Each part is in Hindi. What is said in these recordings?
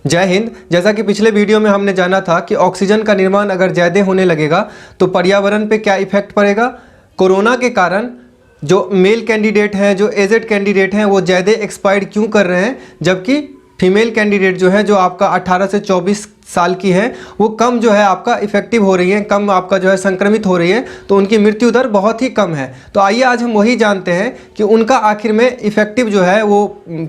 जय हिंद। जैसा कि पिछले वीडियो में हमने जाना था कि ऑक्सीजन का निर्माण अगर ज़्यादा होने लगेगा तो पर्यावरण पे क्या इफेक्ट पड़ेगा। कोरोना के कारण जो मेल कैंडिडेट हैं, जो एजेड कैंडिडेट हैं, वो ज़्यादा एक्सपायर क्यों कर रहे हैं, जबकि फीमेल कैंडिडेट जो है, जो आपका 18 से 24 साल की है, वो कम जो है आपका इफेक्टिव हो रही है, कम आपका जो है संक्रमित हो रही है, तो उनकी मृत्यु दर बहुत ही कम है। तो आइए आज हम वही जानते हैं कि उनका आखिर में इफेक्टिव जो है वो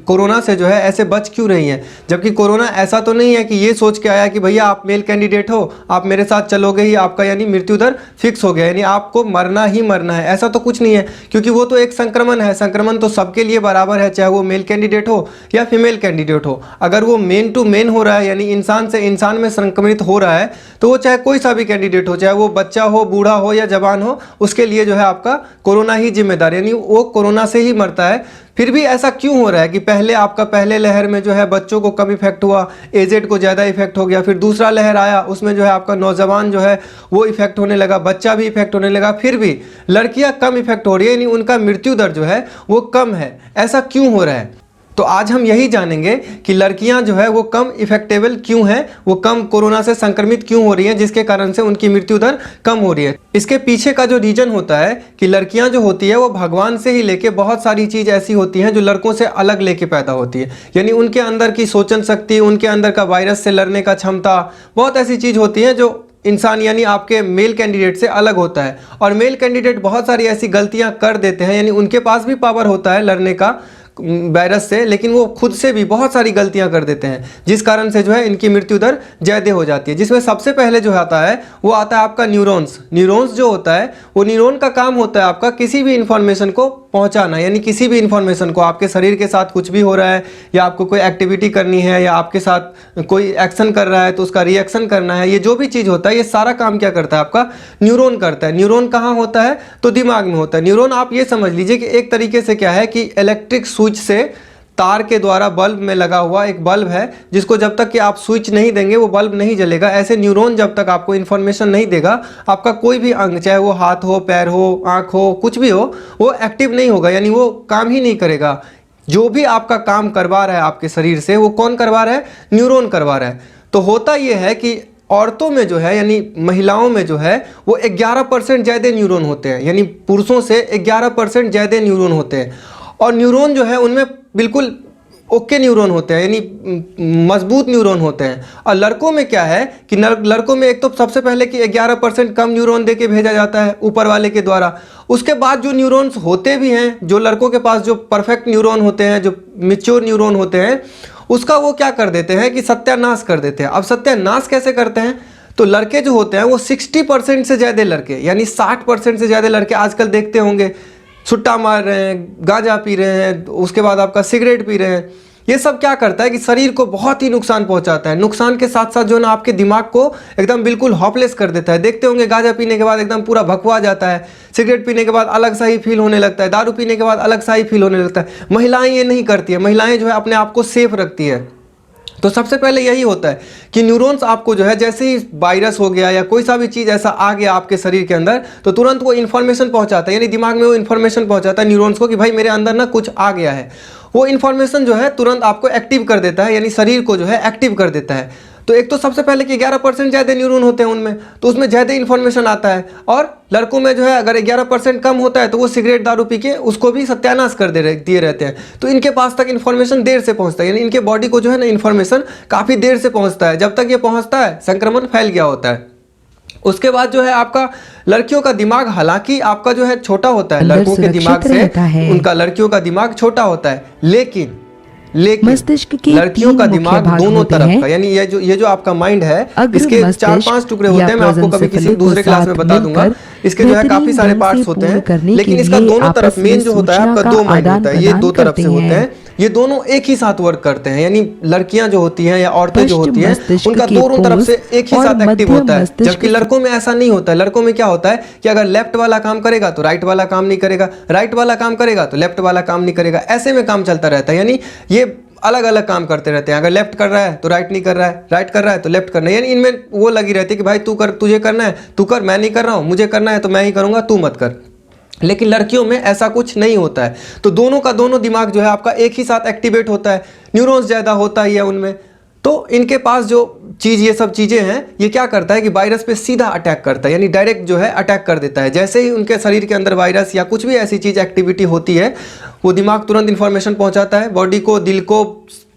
कोरोना से जो है ऐसे बच क्यों रही हैं। जबकि कोरोना ऐसा तो नहीं है कि ये सोच के आया कि भैया आप मेल कैंडिडेट हो, आप मेरे साथ चलोगे ही आपका यानी मृत्यु दर फिक्स हो गया, यानी आपको मरना ही मरना है, ऐसा तो कुछ नहीं है। क्योंकि वो तो एक संक्रमण है, संक्रमण तो सबके लिए बराबर है, चाहे वो मेल कैंडिडेट हो या फीमेल कैंडिडेट हो। अगर वो मेन टू मेन हो रहा है, यानी इंसान से इंसान में संक्रमित हो रहा है, तो वो चाहे कोई सा भी कैंडिडेट हो, चाहे वो बच्चा हो, बूढ़ा हो या जवान हो, उसके लिए जो है आपका कोरोना ही जिम्मेदार, यानी वो कोरोना से ही मरता है। फिर भी ऐसा क्यों हो रहा है कि पहले आपका पहले लहर में जो है बच्चों को कम इफेक्ट हुआ, एजेड को ज़्यादा इफेक्ट हो गया, फिर दूसरा लहर आया, उसमें जो है आपका नौजवान जो है वो इफेक्ट होने लगा, बच्चा भी इफेक्ट होने लगा, फिर भी लड़कियां कम इफेक्ट हो रही है, यानी उनका मृत्यु दर जो है वो कम है। ऐसा क्यों हो रहा है? तो आज हम यही जानेंगे कि लड़कियां जो है वो कम इफेक्टेबल क्यों हैं, वो कम कोरोना से संक्रमित क्यों हो रही हैं, जिसके कारण से उनकी मृत्यु दर कम हो रही है। इसके पीछे का जो रीजन होता है कि लड़कियां जो होती है वो भगवान से ही लेके बहुत सारी चीज़ ऐसी होती हैं जो लड़कों से अलग लेके पैदा होती है, यानी उनके अंदर की सोचन शक्ति, उनके अंदर का वायरस से लड़ने का क्षमता, बहुत ऐसी चीज़ होती है जो इंसान यानी आपके मेल कैंडिडेट से अलग होता है। और मेल कैंडिडेट बहुत सारी ऐसी गलतियां कर देते हैं, यानी उनके पास भी पावर होता है लड़ने का वायरस से, लेकिन वो खुद से भी बहुत सारी गलतियां कर देते हैं, जिस कारण से जो है इनकी मृत्यु दर ज़्यादा हो जाती है। जिसमें सबसे पहले जो आता है वो आता है आपका न्यूरॉन्स। न्यूरॉन्स जो होता है वो न्यूरॉन का काम होता है आपका किसी भी इंफॉर्मेशन को पहुंचाना, यानी किसी भी इंफॉर्मेशन को, आपके शरीर के साथ कुछ भी हो रहा है या आपको कोई एक्टिविटी करनी है या आपके साथ कोई एक्शन कर रहा है तो उसका रिएक्शन करना है, ये जो भी चीज़ होता है ये सारा काम क्या करता है आपका न्यूरॉन करता है। न्यूरॉन कहाँ होता है? तो दिमाग में होता है। न्यूरॉन आप ये समझ लीजिए कि एक तरीके से क्या है कि इलेक्ट्रिक स्विच से तार के द्वारा बल्ब में लगा हुआ एक बल्ब है, जिसको जब तक कि आप स्विच नहीं देंगे वो बल्ब नहीं जलेगा। ऐसे न्यूरॉन जब तक आपको इन्फॉर्मेशन नहीं देगा, आपका कोई भी अंग, चाहे वो हाथ हो, पैर हो, आँख हो, कुछ भी हो, वो एक्टिव नहीं होगा, यानी वो काम ही नहीं करेगा। जो भी आपका काम करवा रहा है आपके शरीर से, वो कौन करवा रहा है? न्यूरॉन करवा रहा है। तो होता ये है कि औरतों में जो है, यानी महिलाओं में जो है वो 11% ज़्यादा न्यूरॉन होते हैं, यानी पुरुषों से 11% ज़्यादा न्यूरॉन होते हैं। और न्यूरॉन जो है उनमें बिल्कुल ओके न्यूरॉन होते हैं, यानी मजबूत न्यूरॉन होते हैं। और लड़कों में क्या है कि लड़कों में एक तो सबसे पहले कि 11% कम न्यूरॉन दे के भेजा जाता है ऊपर वाले के द्वारा। उसके बाद जो न्यूरॉन्स होते भी हैं, जो लड़कों के पास जो परफेक्ट न्यूरॉन होते हैं, जो मैच्योर न्यूरॉन होते हैं, उसका वो क्या कर देते हैं कि सत्यानाश कर देते हैं। अब सत्यानाश कैसे करते हैं? तो लड़के जो होते हैं वो 60% से ज़्यादा लड़के, यानी 60% से ज़्यादा लड़के आजकल देखते होंगे सुट्टा मार रहे हैं, गांजा पी रहे हैं, उसके बाद आपका सिगरेट पी रहे हैं। ये सब क्या करता है कि शरीर को बहुत ही नुकसान पहुंचाता है। नुकसान के साथ साथ जो है ना आपके दिमाग को एकदम बिल्कुल हॉपलेस कर देता है। देखते होंगे गांजा पीने के बाद एकदम पूरा भकवा जाता है, सिगरेट पीने के बाद अलग सा ही फील होने लगता है, दारू पीने के बाद अलग सा ही फील होने लगता है। महिलाएं ये नहीं करती है, महिलाएं जो है अपने आप को सेफ रखती है। तो सबसे पहले यही होता है कि न्यूरॉन्स आपको जो है, जैसे ही वायरस हो गया या कोई सा भी चीज़ ऐसा आ गया आपके शरीर के अंदर, तो तुरंत वो इन्फॉर्मेशन पहुंचाता है, यानी दिमाग में वो इन्फॉर्मेशन पहुंचाता है न्यूरॉन्स को कि भाई मेरे अंदर ना कुछ आ गया है। वो इन्फॉर्मेशन जो है तुरंत आपको एक्टिव कर देता है, यानी शरीर को जो है एक्टिव कर देता है। तो एक तो सबसे पहले कि 11% ज़्यादा न्यूरॉन होते हैं उनमें, तो उसमें ज़्यादा इन्फॉर्मेशन आता है। और लड़कों में जो है अगर 11% कम होता है तो वो सिगरेट दारू पी के उसको भी सत्यानाश कर दिए रहते हैं। तो इनके पास तक इन्फॉर्मेशन देर से पहुंचता है, यानी इनके बॉडी को जो है ना इन्फॉर्मेशन काफ़ी देर से पहुंचता है। जब तक ये पहुंचता है संक्रमण फैल गया होता है। उसके बाद जो है आपका लड़कियों का दिमाग, हालांकि आपका जो है छोटा होता है लड़कों के दिमाग से, उनका लड़कियों का दिमाग छोटा होता है, लेकिन मस्तिष्क के लड़कियों का दिमाग दोनों तरफ का, यानी ये जो आपका माइंड है, इसके 4-5 टुकड़े होते हैं। मैं आपको कभी किसी दूसरे क्लास में बता दूंगा। इसके जो है काफी सारे पार्ट्स होते हैं, लेकिन इसका दोनों तरफ मेन जो होता है आपका 2 माइंड होता है। ये 2 तरफ से होते हैं, ये दोनों एक ही साथ वर्क करते हैं, यानी लड़कियां जो होती हैं या औरतें जो होती हैं उनका दोनों तरफ से एक ही साथ एक्टिव होता है। जबकि लड़कों में ऐसा नहीं होता है। लड़कों में क्या होता है कि अगर लेफ्ट वाला काम करेगा तो राइट वाला काम नहीं करेगा, राइट वाला काम करेगा तो लेफ्ट वाला काम नहीं करेगा, ऐसे में काम चलता रहता है। यानी ये अलग अलग काम करते रहते हैं। अगर लेफ्ट कर रहा है तो राइट नहीं कर रहा है, राइट कर रहा है तो लेफ्ट करना है, यानी इनमें वो लगी रहती है कि भाई तू कर, तुझे करना है तू कर, मैं नहीं कर रहा हूँ, मुझे करना है तो मैं ही करूँगा, तू मत कर। लेकिन लड़कियों में ऐसा कुछ नहीं होता है। तो दोनों का दोनों दिमाग जो है आपका एक ही साथ एक्टिवेट होता है, न्यूरॉन्स ज़्यादा होता ही है उनमें। तो इनके पास जो चीज़ ये सब चीज़ें हैं, ये क्या करता है कि वायरस पे सीधा अटैक करता है, यानी डायरेक्ट जो है अटैक कर देता है। जैसे ही उनके शरीर के अंदर वायरस या कुछ भी ऐसी चीज़ एक्टिविटी होती है, वो दिमाग तुरंत इन्फॉर्मेशन पहुंचाता है, बॉडी को, दिल को,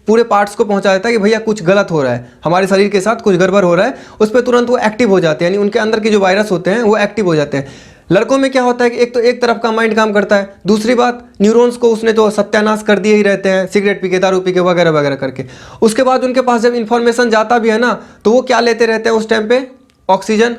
पूरे पार्ट्स को पहुंचा देता है कि भैया कुछ गलत हो रहा है, हमारे शरीर के साथ कुछ गड़बड़ हो रहा है। उस पर तुरंत वो एक्टिव हो जाते हैं, यानी उनके अंदर के जो वायरस होते हैं वो एक्टिव हो जाते हैं। लड़कों में क्या होता है कि एक तो एक तरफ का माइंड काम करता है, दूसरी बात न्यूरॉन्स को उसने तो सत्यानाश कर दिए ही रहते हैं, सिगरेट पी के, दारू पी के, वगैरह वगैरह करके। उसके बाद उनके पास जब इन्फॉर्मेशन जाता भी है ना, तो वो क्या लेते रहते हैं उस टाइम पे, ऑक्सीजन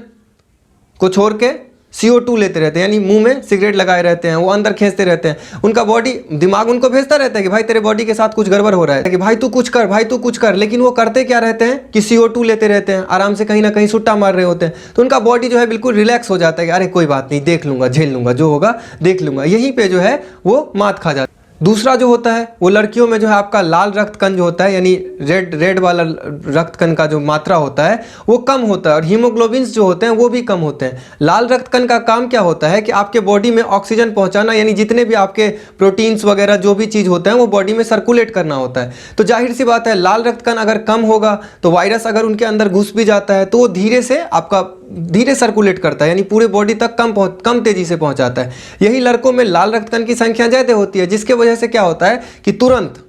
को छोड़ के CO2 लेते रहते हैं, यानी मुंह में सिगरेट लगाए रहते हैं, वो अंदर खींचते रहते हैं। उनका बॉडी, दिमाग उनको भेजता रहता है कि भाई तेरे बॉडी के साथ कुछ गड़बड़ हो रहा है, कि भाई तू कुछ कर, भाई तू कुछ कर। लेकिन वो करते क्या रहते हैं कि CO2 लेते रहते हैं, आराम से कहीं ना कहीं सुट्टा मार रहे होते हैं। तो उनका बॉडी जो है बिल्कुल रिलैक्स हो जाता है कि अरे कोई बात नहीं, देख लूंगा, झेल लूंगा, जो होगा देख लूंगा। यहीं पे जो है वो मात खा जाता है। दूसरा जो होता है वो लड़कियों में जो है आपका लाल रक्त कण जो होता है, यानी रेड वाला रक्त कण का जो मात्रा होता है वो कम होता है, और हीमोग्लोबिन्स जो होते हैं वो भी कम होते हैं। लाल रक्त कण का काम क्या होता है कि आपके बॉडी में ऑक्सीजन पहुंचाना, यानी जितने भी आपके प्रोटीन्स वगैरह जो भी चीज़ होते हैं वो बॉडी में सर्कुलेट करना होता है। तो जाहिर सी बात है, लाल रक्त कण अगर कम होगा तो वायरस अगर उनके अंदर घुस भी जाता है तो वो धीरे सर्कुलेट करता है, यानी पूरे बॉडी तक कम तेजी से पहुंचाता है। यही लड़कों में लाल रक्त कण की संख्या ज़्यादा होती है, जिसके वजह से क्या होता है कि तुरंत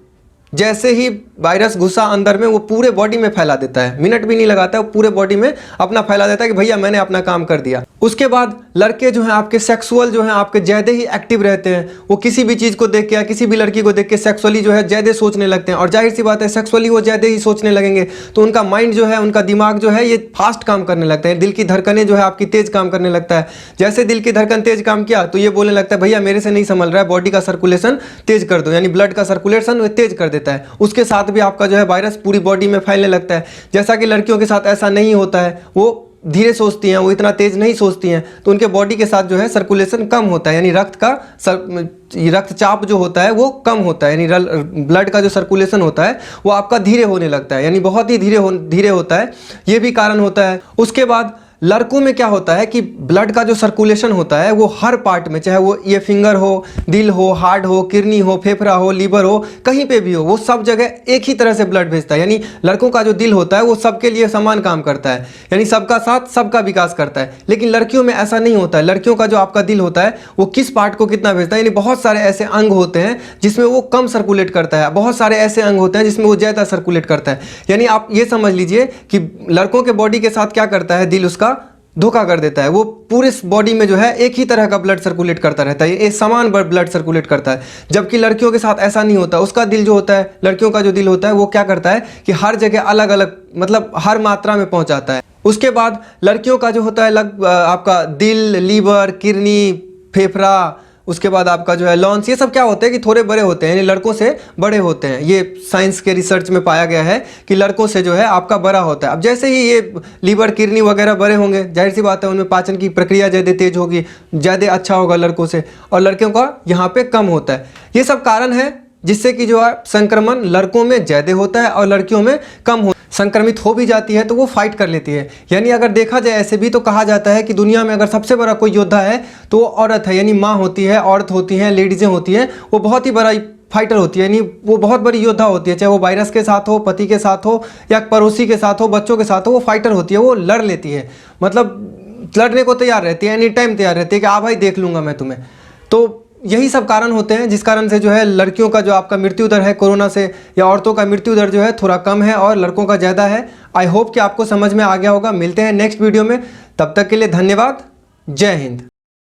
जैसे ही वायरस घुसा अंदर में, वो पूरे बॉडी में फैला देता है, मिनट भी नहीं लगाता है, वो पूरे बॉडी में अपना फैला देता है कि भैया मैंने अपना काम कर दिया। उसके बाद लड़के जो हैं आपके सेक्सुअल जो हैं आपके ज़्यादा ही एक्टिव रहते हैं। वो किसी भी चीज़ को देख के या किसी भी लड़की को देख के सेक्सुअली जो है ज़्यादा सोचने लगते हैं, और जाहिर सी बात है सेक्सुअली वो ज़्यादा ही सोचने लगेंगे तो उनका माइंड जो है, उनका दिमाग जो है ये फास्ट काम करने लगता है। दिल की धड़कनें जो है आपकी तेज़ काम करने लगता है। जैसे दिल की धड़कन तेज़ काम किया तो ये बोलने लगता है भैया मेरे से नहीं संभल रहा है, बॉडी का सर्कुलेशन तेज़ कर दो, यानी ब्लड का सर्कुलेशन वो तेज़ कर देता है। उसके साथ भी आपका जो है वायरस पूरी बॉडी में फैलने लगता है। जैसा कि लड़कियों के साथ ऐसा नहीं होता है, वो धीरे सोचती हैं, वो इतना तेज नहीं सोचती हैं, तो उनके बॉडी के साथ जो है सर्कुलेशन कम होता है, यानी रक्तचाप जो होता है वो कम होता है, यानी ब्लड का जो सर्कुलेशन होता है वो आपका धीरे होने लगता है, यानी बहुत ही धीरे होता है। ये भी कारण होता है। उसके बाद लड़कों में क्या होता है कि ब्लड का जो सर्कुलेशन होता है वो हर पार्ट में, चाहे वो ये फिंगर हो, दिल हो, हार्ट हो, किडनी हो, फेफड़ा हो, लीवर हो, कहीं पे भी हो, वो सब जगह एक ही तरह से ब्लड भेजता है। यानी लड़कों का जो दिल होता है वो सबके लिए समान काम करता है, यानी सबका साथ सबका विकास करता है। लेकिन लड़कियों में ऐसा नहीं होता है। लड़कियों का जो आपका दिल होता है वो किस पार्ट को कितना भेजता है, यानी बहुत सारे ऐसे अंग होते हैं जिसमें वो कम सर्कुलेट करता है, बहुत सारे ऐसे अंग होते हैं जिसमें वो ज़्यादा सर्कुलेट करता है। यानी आप ये समझ लीजिए कि लड़कों के बॉडी के साथ क्या करता है, दिल उसका धोखा कर देता है। वो पूरे बॉडी में जो है एक ही तरह का ब्लड सर्कुलेट करता रहता है, एक समान ब्लड सर्कुलेट करता है। जबकि लड़कियों के साथ ऐसा नहीं होता। उसका दिल जो होता है, लड़कियों का जो दिल होता है वो क्या करता है कि हर जगह अलग अलग, मतलब हर मात्रा में पहुंचाता है। उसके बाद लड़कियों का जो होता है आपका दिल, लीवर, किडनी, फेफड़ा, उसके बाद आपका जो है लॉन्स, ये सब क्या होते हैं कि थोड़े बड़े होते हैं, यानी लड़कों से बड़े होते हैं। ये साइंस के रिसर्च में पाया गया है कि लड़कों से जो है आपका बड़ा होता है। अब जैसे ही ये लीवर, किडनी वगैरह बड़े होंगे, जाहिर सी बात है उनमें पाचन की प्रक्रिया ज़्यादा तेज होगी, ज़्यादा अच्छा होगा लड़कों से, और लड़कियों का यहाँ पे कम होता है। ये सब कारण है जिससे कि जो है संक्रमण लड़कों में ज़्यादा होता है और लड़कियों में कम होता है। संक्रमित हो भी जाती है तो वो फाइट कर लेती है। यानी अगर देखा जाए ऐसे भी तो कहा जाता है कि दुनिया में अगर सबसे बड़ा कोई योद्धा है तो वो औरत है, यानी माँ होती है, औरत होती हैं, लेडीज़ें होती हैं, वो बहुत ही बड़ा फाइटर होती है, यानी वो बहुत बड़ी योद्धा होती है। चाहे वो वायरस के साथ हो, पति के साथ हो, या पड़ोसी के साथ हो, बच्चों के साथ हो, वो फाइटर होती है, वो लड़ लेती है, मतलब लड़ने को तैयार रहती है, एनी टाइम तैयार रहती है कि भाई देख लूँगा मैं तुम्हें। तो यही सब कारण होते हैं जिस कारण से जो है लड़कियों का जो आपका मृत्यु दर है कोरोना से, या औरतों का मृत्यु दर जो है थोड़ा कम है और लड़कों का ज़्यादा है। आई होप कि आपको समझ में आ गया होगा। मिलते हैं नेक्स्ट वीडियो में, तब तक के लिए धन्यवाद। जय हिंद।